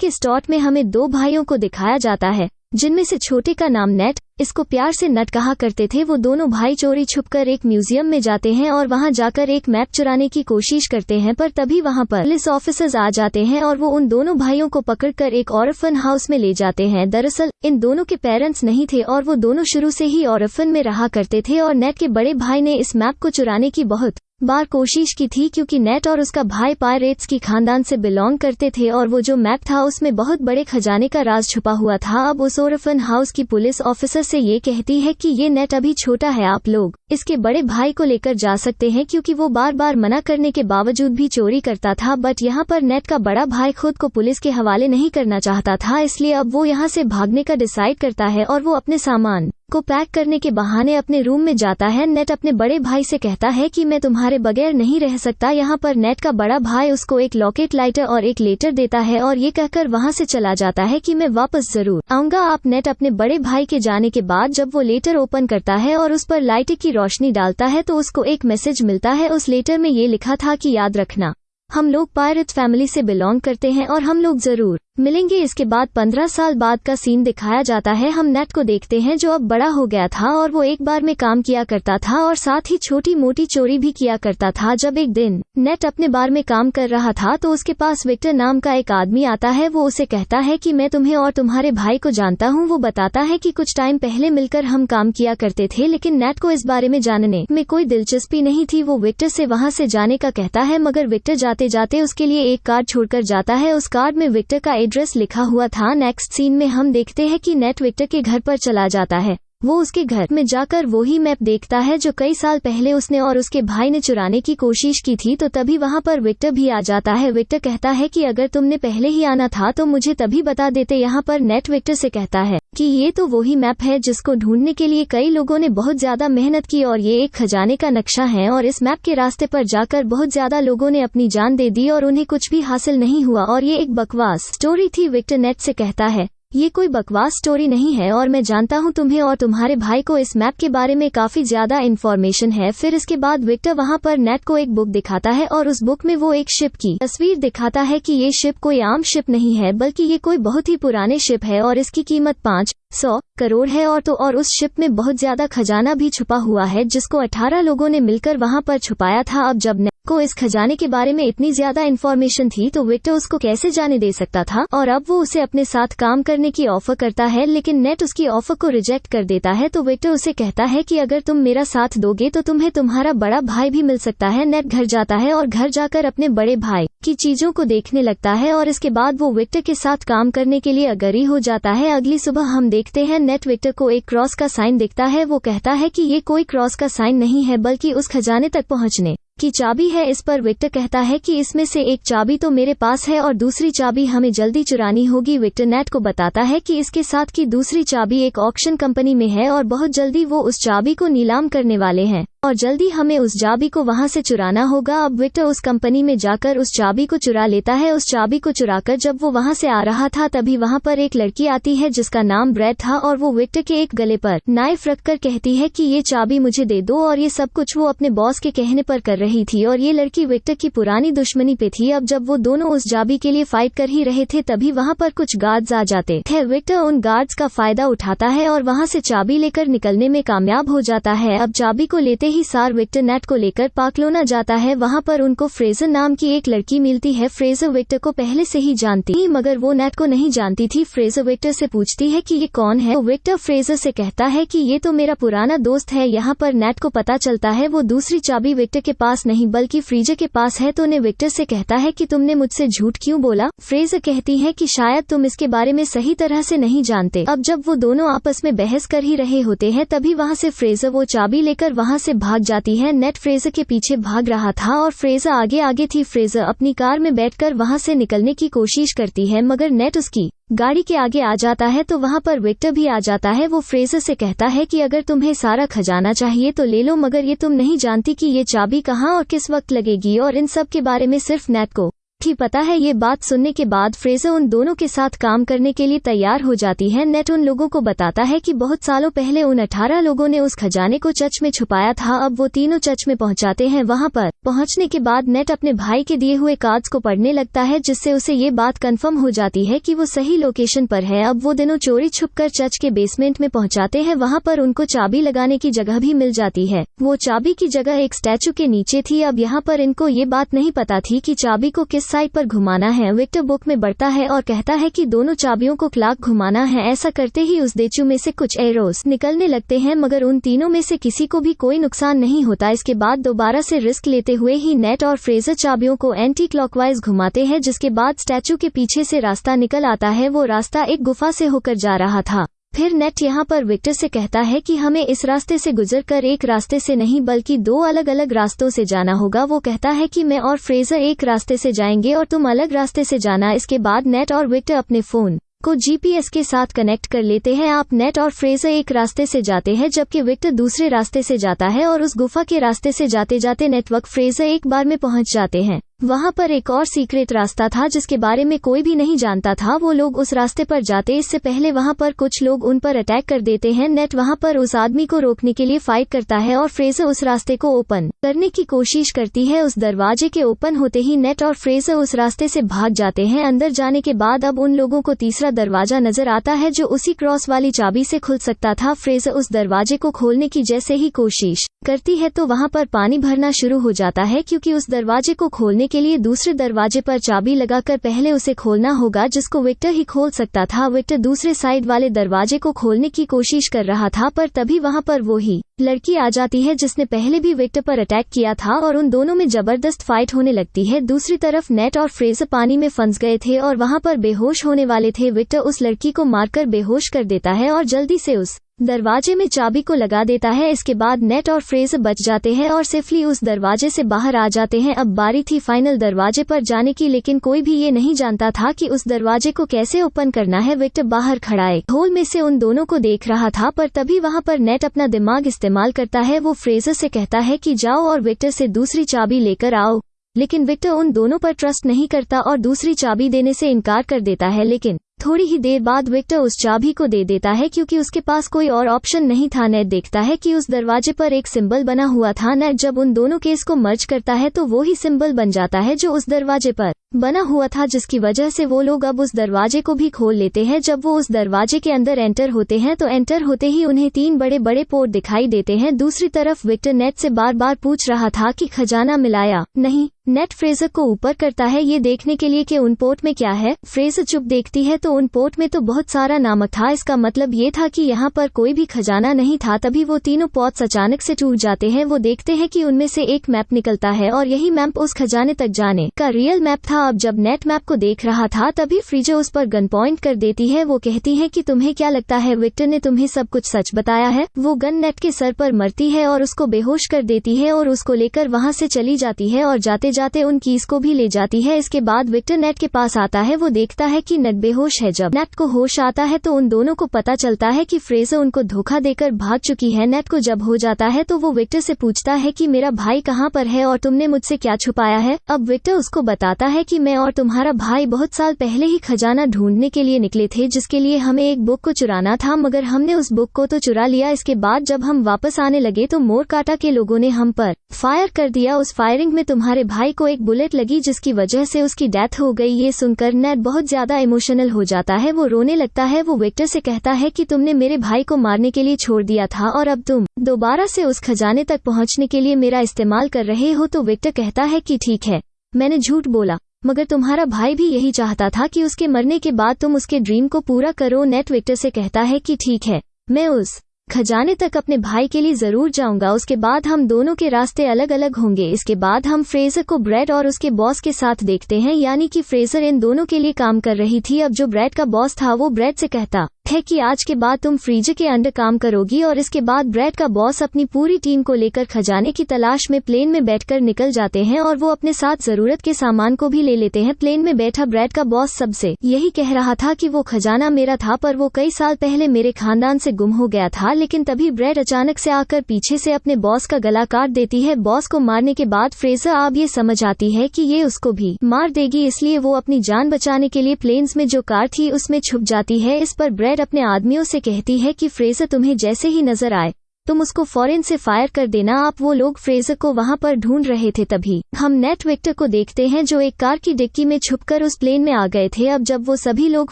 के स्टॉट में हमें दो भाइयों को दिखाया जाता है, जिनमें से छोटे का नाम नेट, इसको प्यार से नट कहा करते थे। वो दोनों भाई चोरी छुपकर एक म्यूजियम में जाते हैं और वहां जाकर एक मैप चुराने की कोशिश करते हैं, पर तभी वहां पर पुलिस ऑफिसर्स आ जाते हैं और वो उन दोनों भाइयों को पकड़कर एक ऑर्फन हाउस में ले जाते हैं। दरअसल इन दोनों के पेरेंट्स नहीं थे और वो दोनों शुरू से ही ऑर्फन में रहा करते थे और नेट के बड़े भाई ने इस मैप को चुराने की बहुत बार कोशिश की थी, क्योंकि नेट और उसका भाई पायरेट्स की खानदान से बिलोंग करते थे और वो जो मैप था उसमें बहुत बड़े खजाने का राज छुपा हुआ था। अब उस ऑर्फन हाउस की पुलिस ऑफिसर से ये कहती है कि ये नेट अभी छोटा है, आप लोग इसके बड़े भाई को लेकर जा सकते हैं, क्योंकि वो बार बार मना करने के बावजूद भी चोरी करता था। बट यहाँ पर नेट का बड़ा भाई खुद को पुलिस के हवाले नहीं करना चाहता था, इसलिए अब वो यहाँ से भागने का डिसाइड करता है और वो अपने सामान को पैक करने के बहाने अपने रूम में जाता है। नेट अपने बड़े भाई से कहता है कि मैं तुम्हारे बगैर नहीं रह सकता। यहाँ पर नेट का बड़ा भाई उसको एक लॉकेट, लाइटर और एक लेटर देता है और ये कहकर वहाँ से चला जाता है कि मैं वापस जरूर आऊंगा। आप नेट अपने बड़े भाई के जाने के बाद जब वो लेटर ओपन करता है और उस पर लाइट की रोशनी डालता है तो उसको एक मैसेज मिलता है। उस लेटर में ये लिखा था कि याद रखना, हम लोग पायरेट फैमिली से बिलोंग करते हैं और हम लोग जरूर मिलेंगे। इसके बाद 15 साल बाद का सीन दिखाया जाता है। हम नेट को देखते हैं जो अब बड़ा हो गया था और वो एक बार में काम किया करता था और साथ ही छोटी मोटी चोरी भी किया करता था। जब एक दिन नेट अपने बार में काम कर रहा था तो उसके पास विक्टर नाम का एक आदमी आता है। वो उसे कहता है कि मैं तुम्हें और तुम्हारे भाई को जानता हूँ। वो बताता है कि कुछ टाइम पहले मिलकर हम काम किया करते थे, लेकिन नेट को इस बारे में जानने में कोई दिलचस्पी नहीं थी। वो विक्टर से वहाँ से जाने का कहता है, मगर विक्टर जाते जाते उसके लिए एक कार्ड छोड़कर जाता है। उस कार्ड में विक्टर का एड्रेस लिखा हुआ था। नेक्स्ट सीन में हम देखते हैं कि नेट विक्टर के घर पर चला जाता है। वो उसके घर में जाकर वही मैप देखता है जो कई साल पहले उसने और उसके भाई ने चुराने की कोशिश की थी। तो तभी वहाँ पर विक्टर भी आ जाता है। विक्टर कहता है कि अगर तुमने पहले ही आना था तो मुझे तभी बता देते। यहाँ पर नेट विक्टर से कहता है कि ये तो वही मैप है जिसको ढूंढने के लिए कई लोगों ने बहुत ज्यादा मेहनत की और ये एक खजाने का नक्शा है और इस मैप के रास्ते पर जाकर बहुत ज्यादा लोगों ने अपनी जान दे दी और उन्हें कुछ भी हासिल नहीं हुआ और ये एक बकवास स्टोरी थी। विक्टर नेट से कहता है, ये कोई बकवास स्टोरी नहीं है और मैं जानता हूँ तुम्हें और तुम्हारे भाई को इस मैप के बारे में काफी ज्यादा इन्फॉर्मेशन है। फिर इसके बाद विक्टर वहाँ पर नेट को एक बुक दिखाता है और उस बुक में वो एक शिप की तस्वीर दिखाता है कि ये शिप कोई आम शिप नहीं है, बल्कि ये कोई बहुत ही पुराने शिप है और इसकी कीमत 500 करोड़ है और उस शिप में बहुत ज्यादा खजाना भी छुपा हुआ है, जिसको 18 लोगों ने मिलकर वहाँ पर छुपाया था। अब जब को इस खजाने के बारे में इतनी ज्यादा इन्फॉर्मेशन थी तो विक्टर उसको कैसे जाने दे सकता था और अब वो उसे अपने साथ काम करने की ऑफर करता है, लेकिन नेट उसकी ऑफर को रिजेक्ट कर देता है। तो विक्टर उसे कहता है कि अगर तुम मेरा साथ दोगे तो तुम्हें तुम्हारा बड़ा भाई भी मिल सकता है। नेट घर जाता है और घर जाकर अपने बड़े भाई की चीजों को देखने लगता है और इसके बाद वो विक्टर के साथ काम करने के लिए अग्री हो जाता है। अगली सुबह हम देखते हैं नेट विक्टर को एक क्रॉस का साइन दिखता है। वो कहता है कि ये कोई क्रॉस का साइन नहीं है, बल्कि उस खजाने तक पहुँचने की चाबी है। इस पर विक्टर कहता है कि इसमें से एक चाबी तो मेरे पास है और दूसरी चाबी हमें जल्दी चुरानी होगी। विक्टर नेट को बताता है कि इसके साथ की दूसरी चाबी एक ऑक्शन कंपनी में है और बहुत जल्दी वो उस चाबी को नीलाम करने वाले हैं और जल्दी हमें उस चाबी को वहां से चुराना होगा। अब विक्टर उस कंपनी में जाकर उस चाबी को चुरा लेता है। उस चाबी को चुराकर जब वो वहां से आ रहा था तभी वहां पर एक लड़की आती है जिसका नाम ब्रैड था और वो विक्टर के एक गले पर नाइफ रखकर कहती है कि ये चाबी मुझे दे दो और ये सब कुछ वो अपने बॉस के कहने पर कर रही थी और ये लड़की विक्टर की पुरानी दुश्मनी पे थी। अब जब वो दोनों उस चाबी के लिए फाइट कर ही रहे थे तभी वहाँ पर कुछ गार्ड्स आ जाते थे। विक्टर उन गार्ड्स का फायदा उठाता है और वहाँ से चाबी लेकर निकलने में कामयाब हो जाता है। अब चाबी को लेते ही सार विक्टर नेट को लेकर पार्कलोना जाता है। वहाँ पर उनको फ्रेजर नाम की एक लड़की मिलती है। फ्रेजर विक्टर को पहले से ही जानती मगर वो नेट को नहीं जानती थी। फ्रेजर विक्टर से पूछती है कि ये कौन है। विक्टर फ्रेजर से कहता है कि ये तो मेरा पुराना दोस्त है। यहाँ पर नेट को पता चलता है वो दूसरी चाबी विक्टर के पास नहीं बल्कि फ्रीजर के पास है। तो ने विक्टर से कहता है कि तुमने मुझसे झूठ क्यों बोला। फ्रेजर कहती है कि शायद तुम इसके बारे में सही तरह से नहीं जानते। अब जब वो दोनों आपस में बहस कर ही रहे होते हैं तभी वहाँ से फ्रेजर वो चाबी लेकर वहाँ से भाग जाती है। नेट फ्रेजर के पीछे भाग रहा था और फ्रेजर आगे आगे थी। फ्रेजर अपनी कार में बैठकर वहाँ से निकलने की कोशिश करती है मगर नेट उसकी गाड़ी के आगे आ जाता है तो वहाँ पर विक्टर भी आ जाता है। वो फ्रेजर से कहता है कि अगर तुम्हें सारा खजाना चाहिए तो ले लो, मगर ये तुम नहीं जानती कि ये चाबी कहाँ और किस वक्त लगेगी और इन सब के बारे में सिर्फ नेट को ही पता है। ये बात सुनने के बाद फ्रेजर उन दोनों के साथ काम करने के लिए तैयार हो जाती है। नेट उन लोगों को बताता है कि बहुत सालों पहले उन 18 लोगों ने उस खजाने को चर्च में छुपाया था। अब वो तीनों चर्च में पहुंचाते हैं। वहां पर पहुंचने के बाद नेट अपने भाई के दिए हुए कार्ड्स को पढ़ने लगता है, जिससे उसे ये बात कंफर्म हो जाती है कि वो सही लोकेशन पर है। अब वो दोनों चोरी छुपकर चर्च के बेसमेंट में पहुंचाते हैं। वहां पर उनको चाबी लगाने की जगह भी मिल जाती है। वो चाबी की जगह एक स्टैचू के नीचे थी। अब यहाँ पर इनको ये बात नहीं पता थी कि चाबी को किस साइड पर घुमाना है। विक्टर बुक में बढ़ता है और कहता है कि दोनों चाबियों को क्लॉक घुमाना है। ऐसा करते ही उस स्टैचू में से कुछ एरोस निकलने लगते हैं, मगर उन तीनों में से किसी को भी कोई नुकसान नहीं होता। इसके बाद दोबारा से रिस्क लेते हुए ही नेट और फ्रेजर चाबियों को एंटी क्लॉकवाइज घुमाते हैं, जिसके बाद स्टैचू के पीछे से रास्ता निकल आता है। वो रास्ता एक गुफा से होकर जा रहा था। फिर नेट यहाँ पर विक्टर से कहता है कि हमें इस रास्ते से गुजरकर एक रास्ते से नहीं बल्कि दो अलग अलग रास्तों से जाना होगा। वो कहता है कि मैं और फ्रेजर एक रास्ते से जाएंगे और तुम अलग रास्ते से जाना। इसके बाद नेट और विक्टर अपने फोन को जीपीएस के साथ कनेक्ट कर लेते हैं। आप नेट और फ्रेजर एक रास्ते से जाते हैं जबकि विक्टर दूसरे रास्ते से जाता है और उस गुफा के रास्ते से जाते जाते नेटवर्क फ्रेजर एक बार में पहुंच जाते हैं। वहां पर एक और सीक्रेट रास्ता था जिसके बारे में कोई भी नहीं जानता था। वो लोग उस रास्ते पर जाते इससे पहले वहां पर कुछ लोग उन पर अटैक कर देते हैं। नेट वहां पर उस आदमी को रोकने के लिए फाइट करता है और फ्रेजर उस रास्ते को ओपन करने की कोशिश करती है। उस दरवाजे के ओपन होते ही नेट और फ्रेजर उस रास्ते से भाग जाते हैं। अंदर जाने के बाद अब उन लोगों को तीसरा दरवाजा नजर आता है जो उसी क्रॉस वाली चाबी से खुल सकता था। फ्रेजर उस दरवाजे को खोलने की जैसे ही कोशिश करती है तो वहां पर पानी भरना शुरू हो जाता है, क्योंकि उस दरवाजे को खोलने के लिए दूसरे दरवाजे पर चाबी लगाकर पहले उसे खोलना होगा, जिसको विक्टर ही खोल सकता था। विक्टर दूसरे साइड वाले दरवाजे को खोलने की कोशिश कर रहा था, पर तभी वहां पर वो ही लड़की आ जाती है जिसने पहले भी विक्टर पर अटैक किया था और उन दोनों में जबरदस्त फाइट होने लगती है। दूसरी तरफ नेट और फ्रेजर पानी में फंस गए थे और वहां पर बेहोश होने वाले थे। विक्टर उस लड़की को मारकर बेहोश कर देता है और जल्दी से उस दरवाजे में चाबी को लगा देता है। इसके बाद नेट और फ्रेजर बच जाते हैं और सेफली उस दरवाजे से बाहर आ जाते हैं। अब बारी थी फाइनल दरवाजे पर जाने की, लेकिन कोई भी ये नहीं जानता था कि उस दरवाजे को कैसे ओपन करना है। विक्टर बाहर खड़ा एक होल में से उन दोनों को देख रहा था, पर तभी वहां पर नेट अपना दिमाग इस्तेमाल करता है। वो फ्रेजर से कहता है कि जाओ और विक्टर से दूसरी चाबी लेकर आओ, लेकिन विक्टर उन दोनों पर ट्रस्ट नहीं करता और दूसरी चाबी देने से इनकार कर देता है। लेकिन थोड़ी ही देर बाद विक्टर उस चाबी को दे देता है क्योंकि उसके पास कोई और ऑप्शन नहीं था। नेट देखता है कि उस दरवाजे पर एक सिंबल बना हुआ था। नेट जब उन दोनों केस को मर्ज करता है तो वो ही सिंबल बन जाता है जो उस दरवाजे पर बना हुआ था, जिसकी वजह से वो लोग अब उस दरवाजे को भी खोल लेते हैं। जब वो उस दरवाजे के अंदर एंटर होते हैं तो एंटर होते ही उन्हें 3 बड़े बड़े पोर्ट दिखाई देते हैं। दूसरी तरफ विक्टर नेट से बार बार पूछ रहा था कि खजाना मिलाया नहीं। नेट फ्रेजर को ऊपर करता है ये देखने के लिए कि उन पोर्ट में क्या है। फ्रेजर चुप देखती है तो उन पोर्ट में तो बहुत सारा नमक था। इसका मतलब ये था कि यहाँ पर कोई भी खजाना नहीं था। तभी वो तीनों पॉट्स अचानक से टूट जाते हैं। वो देखते हैं कि उनमें से एक मैप निकलता है और यही मैप उस खजाने तक जाने का रियल मैप था। अब जब नेट मैप को देख रहा था तभी फ्रीजर उस पर गन पॉइंट कर देती है। वो कहती है कि तुम्हें क्या लगता है विक्टर ने तुम्हें सब कुछ सच बताया है। वो गन नेट के सर पर मरती है और उसको बेहोश कर देती है और उसको लेकर वहां से चली जाती है और जाते जाते उन कीज को भी ले जाती है। इसके बाद विक्टर नेट के पास आता है। वो देखता है कि नेट बेहोश है। जब नेट को होश आता है तो उन दोनों को पता चलता है कि फ्रेजर उनको धोखा देकर भाग चुकी है। नेट को जब हो जाता है तो वो विक्टर से पूछता है कि मेरा भाई कहाँ पर है और तुमने मुझसे क्या छुपाया है। अब विक्टर उसको बताता है कि मैं और तुम्हारा भाई बहुत साल पहले ही खजाना ढूंढने के लिए निकले थे, जिसके लिए हमें एक बुक को चुराना था, मगर हमने उस बुक को तो चुरा लिया। इसके बाद जब हम वापस आने लगे तो मोरकाटा के लोगों ने हम पर फायर कर दिया। उस फायरिंग में तुम्हारे भाई को एक बुलेट लगी जिसकी वजह से उसकी डेथ हो गई। ये सुनकर नेट बहुत ज्यादा इमोशनल हो जाता है। वो रोने लगता है। वो विक्टर से कहता है कि तुमने मेरे भाई को मारने के लिए छोड़ दिया था और अब तुम दोबारा से उस खजाने तक पहुंचने के लिए मेरा इस्तेमाल कर रहे हो। तो विक्टर कहता है कि ठीक है, मैंने झूठ बोला, मगर तुम्हारा भाई भी यही चाहता था कि उसके मरने के बाद तुम उसके ड्रीम को पूरा करो। नेट विक्टर से कहता है कि ठीक है, मैं उस खजाने तक अपने भाई के लिए जरूर जाऊंगा। उसके बाद हम दोनों के रास्ते अलग अलग होंगे। इसके बाद हम फ्रेजर को ब्रैड और उसके बॉस के साथ देखते हैं, यानी कि फ्रेजर इन दोनों के लिए काम कर रही थी। अब जो ब्रैड का बॉस था वो ब्रैड से कहता है कि आज के बाद तुम फ्रीजर के अंडर काम करोगी। और इसके बाद ब्रैड का बॉस अपनी पूरी टीम को लेकर खजाने की तलाश में प्लेन में बैठकर निकल जाते हैं और वो अपने साथ जरूरत के सामान को भी ले लेते हैं। प्लेन में बैठा ब्रैड का बॉस सबसे यही कह रहा था कि वो खजाना मेरा था, पर वो कई साल पहले मेरे खानदान से गुम हो गया था। लेकिन तभी ब्रैड अचानक से आकर पीछे से अपने बॉस का गला काट देती है। बॉस को मारने के बाद फ्रेजर अब ये समझ आती है कि ये उसको भी मार देगी, इसलिए वो अपनी जान बचाने के लिए प्लेन्स में जो कार थी उसमें छुप जाती है। इस पर ब्रैड अपने आदमियों से कहती है कि फ्रेजर तुम्हें जैसे ही नजर आए तुम उसको फौरन से फायर कर देना। आप वो लोग फ्रेजर को वहां पर ढूंढ रहे थे। तभी हम नेट विक्टर को देखते हैं जो एक कार की डिक्की में छुपकर उस प्लेन में आ गए थे। अब जब वो सभी लोग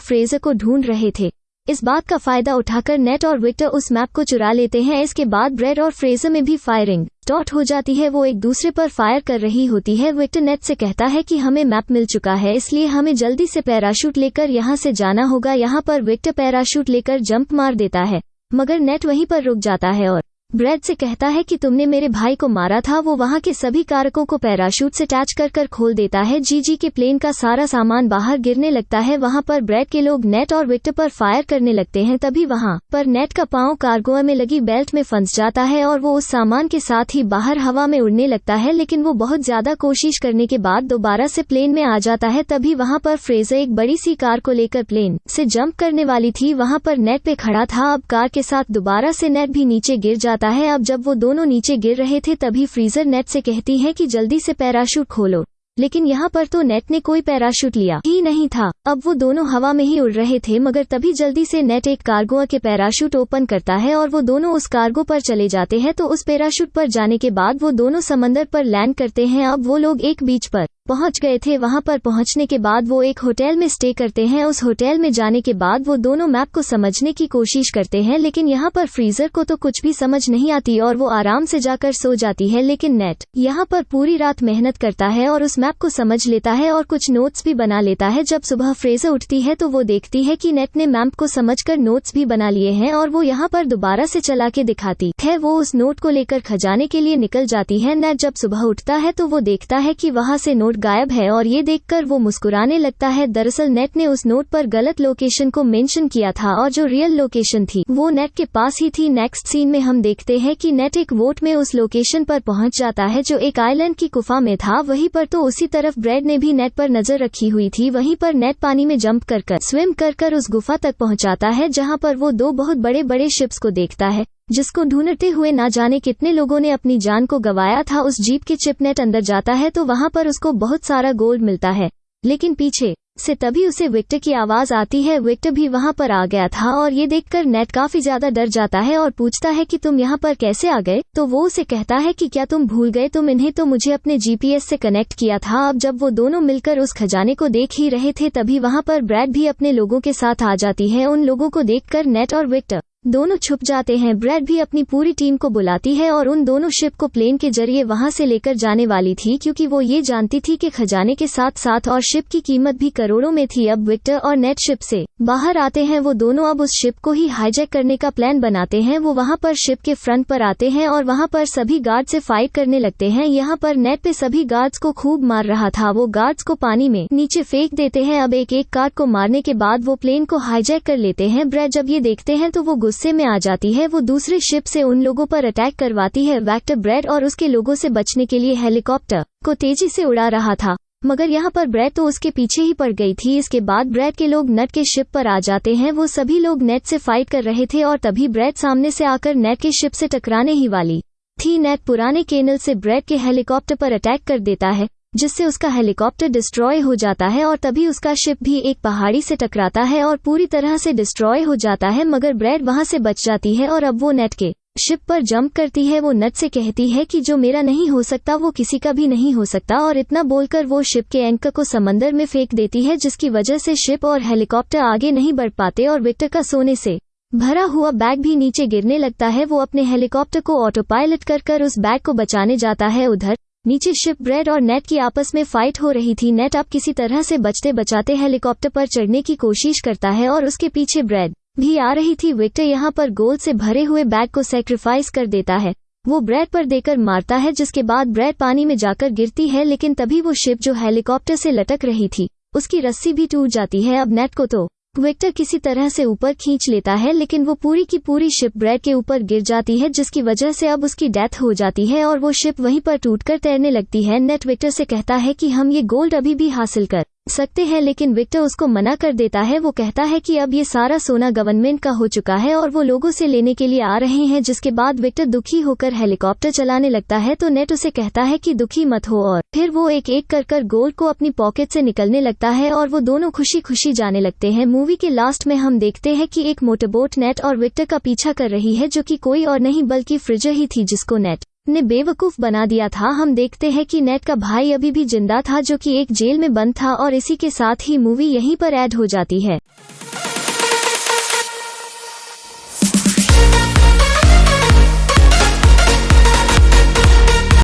फ्रेजर को ढूंढ रहे थे, इस बात का फायदा उठाकर नेट और विक्टर उस मैप को चुरा लेते हैं। इसके बाद ब्रैड और फ्रेजर में भी फायरिंग स्टार्ट हो जाती है। वो एक दूसरे पर फायर कर रही होती है। विक्टर नेट से कहता है कि हमें मैप मिल चुका है, इसलिए हमें जल्दी से पैराशूट लेकर यहाँ से जाना होगा। यहाँ पर विक्टर पैराशूट लेकर जंप मार देता है, मगर नेट वहीं पर रुक जाता है और ब्रैड से कहता है कि तुमने मेरे भाई को मारा था। वो वहाँ के सभी कारकों को पैराशूट से अटैच कर खोल देता है। जीजी के प्लेन का सारा सामान बाहर गिरने लगता है। वहाँ पर ब्रैड के लोग नेट और विक्टर पर फायर करने लगते हैं। तभी वहाँ पर नेट का पांव कार्गो में लगी बेल्ट में फंस जाता है और वो उस सामान के साथ ही बाहर हवा में उड़ने लगता है। लेकिन वो बहुत ज्यादा कोशिश करने के बाद दोबारा से प्लेन में आ जाता है। तभी वहाँ पर फ्रेजर एक बड़ी सी कार को लेकर प्लेन से जंप करने वाली थी। वहाँ पर नेट पे खड़ा था। अब कार के साथ दोबारा से नेट भी नीचे गिर जाता है। अब जब वो दोनों नीचे गिर रहे थे तभी फ्रीजर नेट से कहती है कि जल्दी से पैराशूट खोलो, लेकिन यहाँ पर तो नेट ने कोई पैराशूट लिया ही नहीं था। अब वो दोनों हवा में ही उड़ रहे थे, मगर तभी जल्दी से नेट एक कार्गो के पैराशूट ओपन करता है और वो दोनों उस कार्गो पर चले जाते हैं। तो उस पैराशूट पर जाने के बाद वो दोनों समंदर पर लैंड करते हैं। अब वो लोग एक बीच पर पहुंच गए थे। वहां पर पहुंचने के बाद वो एक होटल में स्टे करते हैं। उस होटल में जाने के बाद वो दोनों मैप को समझने की कोशिश करते हैं, लेकिन यहाँ पर फ्रीजर को तो कुछ भी समझ नहीं आती और वो आराम से जाकर सो जाती है। लेकिन नेट यहाँ पर पूरी रात मेहनत करता है और उस मैप को समझ लेता है और कुछ नोट्स भी बना लेता है। जब सुबह फ्रेजर उठती है तो वो देखती है कि नेट ने मैप को समझकर नोट्स भी बना लिए हैं और वो यहाँ पर दोबारा से चला के दिखाती है। वो उस नोट को लेकर खजाने के लिए निकल जाती है। नेट जब सुबह उठता है तो वो देखता है कि वहाँ से नोट गायब है और ये देखकर वो मुस्कुराने लगता है। दरअसल नेट ने उस नोट पर गलत लोकेशन को मेंशन किया था और जो रियल लोकेशन थी वो नेट के पास ही थी। नेक्स्ट सीन में हम देखते हैं कि नेट एक वोट में उस लोकेशन पर पहुंच जाता है जो एक आइलैंड की गुफा में था। वहीं पर तो उसी तरफ ब्रैड ने भी नेट पर नजर रखी हुई थी। वहीं पर नेट पानी में जंप कर स्विम कर उस गुफा तक पहुंचाता है जहां पर वो दो बहुत बड़े बड़े शिप्स को देखता है जिसको ढूंढते हुए ना जाने कितने लोगों ने अपनी जान को गंवाया था। उस जीप के चिप नेट अंदर जाता है तो वहां पर उसको बहुत सारा गोल्ड मिलता है, लेकिन पीछे से तभी उसे विक्टर की आवाज आती है। विक्टर भी वहां पर आ गया था और ये देखकर नेट काफी ज्यादा डर जाता है और पूछता है कि तुम यहाँ पर कैसे आ गए। तो वो उसे कहता है कि क्या तुम भूल गए, तुम इन्हें तो मुझे अपने जीपीएस से कनेक्ट किया था। अब जब वो दोनों मिलकर उस खजाने को देख ही रहे थे तभी वहां पर ब्रैड भी अपने लोगों के साथ आ जाती है। उन लोगों को देखकर नेट और विक्टर दोनों छुप जाते हैं। ब्रैड भी अपनी पूरी टीम को बुलाती है और उन दोनों शिप को प्लेन के जरिए वहां से लेकर जाने वाली थी, क्योंकि वो ये जानती थी कि खजाने के साथ साथ और शिप की कीमत भी करोड़ों में थी। अब विक्टर और नेट शिप से बाहर आते हैं। वो दोनों अब उस शिप को ही हाईजैक करने का प्लान बनाते हैं। वो वहां पर शिप के फ्रंट पर आते हैं और वहां पर सभी गार्ड से फाइट करने लगते हैं। यहाँ पर नेट पे सभी गार्ड्स को खूब मार रहा था। वो गार्ड्स को पानी में नीचे फेंक देते हैं। अब एक एक गार्ड को मारने के बाद वो प्लेन को हाईजैक कर लेते हैं। ब्रैड जब ये देखते हैं तो वो गुस्से में आ जाती है। वो दूसरे शिप से उन लोगों पर अटैक करवाती है। विक्टर ब्रैड और उसके लोगों से बचने के लिए हेलीकॉप्टर को तेजी से उड़ा रहा था, मगर यहाँ पर ब्रैड तो उसके पीछे ही पड़ गई थी। इसके बाद ब्रैड के लोग नेट के शिप पर आ जाते हैं। वो सभी लोग नेट से फाइट कर रहे थे और तभी ब्रैड सामने से आकर नेट के शिप से टकराने ही वाली थी। नेट पुराने केनल से ब्रैड के हेलीकॉप्टर पर अटैक कर देता है, जिससे उसका हेलीकॉप्टर डिस्ट्रॉय हो जाता है और तभी उसका शिप भी एक पहाड़ी से टकराता है और पूरी तरह से डिस्ट्रॉय हो जाता है, मगर ब्रैड वहां से बच जाती है और अब वो नेट के शिप पर जंप करती है। वो नेट से कहती है कि जो मेरा नहीं हो सकता वो किसी का भी नहीं हो सकता, और इतना बोलकर वो शिप के एंकर को समंदर में फेंक देती है, जिसकी वजह से शिप और हेलीकॉप्टर आगे नहीं बढ़ पाते और विक्टर का सोने से भरा हुआ बैग भी नीचे गिरने लगता है। वो अपने हेलीकॉप्टर को ऑटो पायलट कर उस बैग को बचाने जाता है। उधर नीचे शिप ब्रैड और नेट की आपस में फाइट हो रही थी। नेट अब किसी तरह से बचते बचाते हेलीकॉप्टर पर चढ़ने की कोशिश करता है और उसके पीछे ब्रैड भी आ रही थी। विक्टर यहाँ पर गोल्ड से भरे हुए बैग को सैक्रिफाइस कर देता है। वो ब्रैड पर देकर मारता है, जिसके बाद ब्रैड पानी में जाकर गिरती है, लेकिन तभी वो शिप जो हेलीकॉप्टर से लटक रही थी उसकी रस्सी भी टूट जाती है। अब नेट को तो विक्टर किसी तरह से ऊपर खींच लेता है, लेकिन वो पूरी की पूरी शिप ब्रैड के ऊपर गिर जाती है, जिसकी वजह से अब उसकी डेथ हो जाती है और वो शिप वहीं पर टूटकर तैरने लगती है। नेट विक्टर से कहता है कि हम ये गोल्ड अभी भी हासिल कर सकते हैं, लेकिन विक्टर उसको मना कर देता है। वो कहता है कि अब ये सारा सोना गवर्नमेंट का हो चुका है और वो लोगों से लेने के लिए आ रहे हैं, जिसके बाद विक्टर दुखी होकर हेलीकॉप्टर चलाने लगता है। तो नेट उसे कहता है कि दुखी मत हो, और फिर वो एक एक कर गोल्ड को अपनी पॉकेट से निकलने लगता है और वो दोनों खुशी खुशी जाने लगते हैं। मूवी के लास्ट में हम देखते हैं कि एक मोटरबोट नेट और विक्टर का पीछा कर रही है, जो कि कोई और नहीं बल्कि फ्रिजर ही थी, जिसको नेट ने बेवकूफ बना दिया था। हम देखते हैं कि नेट का भाई अभी भी जिंदा था, जो कि एक जेल में बंद था, और इसी के साथ ही मूवी यहीं पर ऐड हो जाती है।